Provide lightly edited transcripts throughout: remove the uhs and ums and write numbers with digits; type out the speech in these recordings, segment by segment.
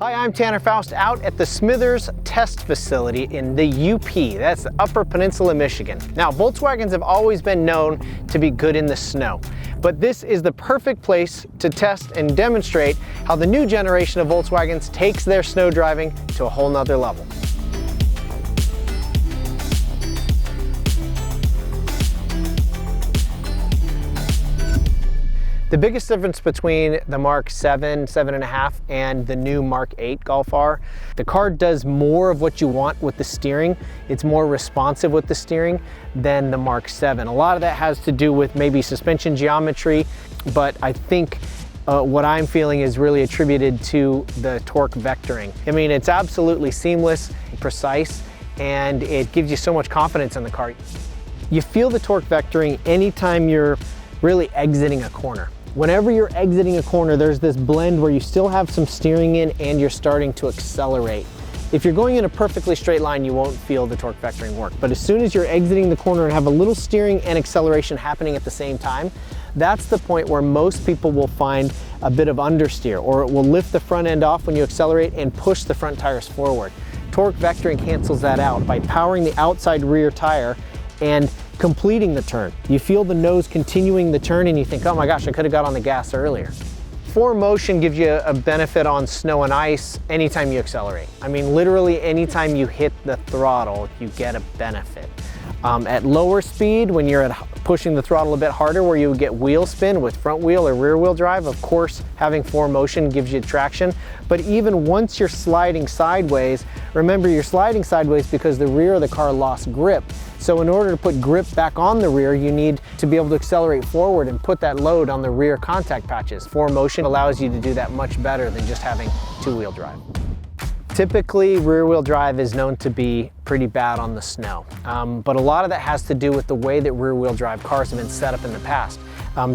Hi, I'm Tanner Foust out at the Smithers Test Facility in the UP. That's the Upper Peninsula, Michigan. Now, Volkswagens have always been known to be good in the snow, but this is the perfect place to test and demonstrate how the new generation of Volkswagens takes their snow driving to a whole nother level. The biggest difference between the Mark 7, 7.5 and the new Mark 8 Golf R, the car does more of what you want with the steering. It's more responsive with the steering than the Mark 7. A lot of that has to do with maybe suspension geometry, but I think what I'm feeling is really attributed to the torque vectoring. I mean, it's absolutely seamless, precise, and it gives you so much confidence in the car. You feel the torque vectoring anytime you're really exiting a corner. Whenever you're exiting a corner, there's this blend where you still have some steering in and you're starting to accelerate. If you're going in a perfectly straight line, you won't feel the torque vectoring work. But as soon as you're exiting the corner and have a little steering and acceleration happening at the same time, that's the point where most people will find a bit of understeer, or it will lift the front end off when you accelerate and push the front tires forward. Torque vectoring cancels that out by powering the outside rear tire and completing the turn. You feel the nose continuing the turn and you think, oh my gosh, I could have got on the gas earlier. 4Motion gives you a benefit on snow and ice anytime you accelerate. I mean, literally anytime you hit the throttle, you get a benefit. At lower speed, when you're pushing the throttle a bit harder, where you would get wheel spin with front wheel or rear wheel drive, of course, having 4Motion gives you traction. But even once you're sliding sideways, remember you're sliding sideways because the rear of the car lost grip. So in order to put grip back on the rear, you need to be able to accelerate forward and put that load on the rear contact patches. 4Motion allows you to do that much better than just having two-wheel drive. Typically, rear-wheel drive is known to be pretty bad on the snow, but a lot of that has to do with the way that rear-wheel drive cars have been set up in the past.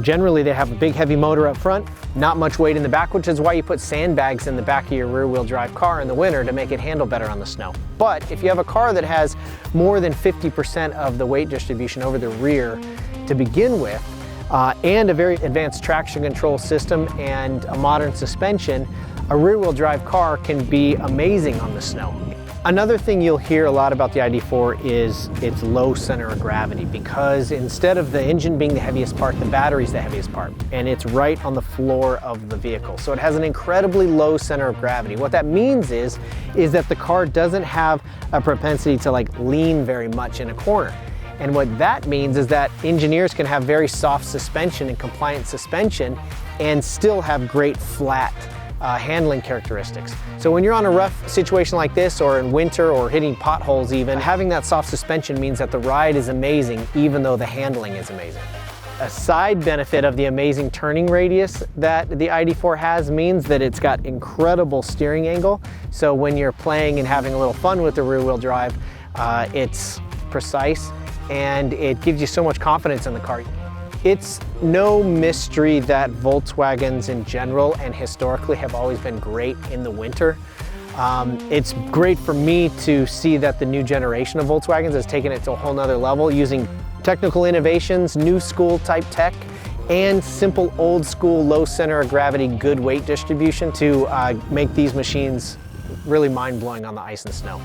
Generally, they have a big heavy motor up front, not much weight in the back, which is why you put sandbags in the back of your rear-wheel drive car in the winter to make it handle better on the snow. But if you have a car that has more than 50% of the weight distribution over the rear to begin with, and a very advanced traction control system and a modern suspension, a rear-wheel drive car can be amazing on the snow. Another thing you'll hear a lot about the ID.4 is its low center of gravity, because instead of the engine being the heaviest part, the battery's the heaviest part, and it's right on the floor of the vehicle. So it has an incredibly low center of gravity. What that means is that the car doesn't have a propensity to lean very much in a corner. And what that means is that engineers can have very soft suspension and compliant suspension and still have great flat handling characteristics. So when you're on a rough situation like this, or in winter, or hitting potholes even, having that soft suspension means that the ride is amazing even though the handling is amazing. A side benefit of the amazing turning radius that the ID.4 has means that it's got incredible steering angle. So when you're playing and having a little fun with the rear wheel drive, it's precise and it gives you so much confidence in the car. It's no mystery that Volkswagens in general and historically have always been great in the winter. It's great for me to see that the new generation of Volkswagens has taken it to a whole nother level using technical innovations, new school type tech, and simple old school low center of gravity, good weight distribution to make these machines really mind-blowing on the ice and snow.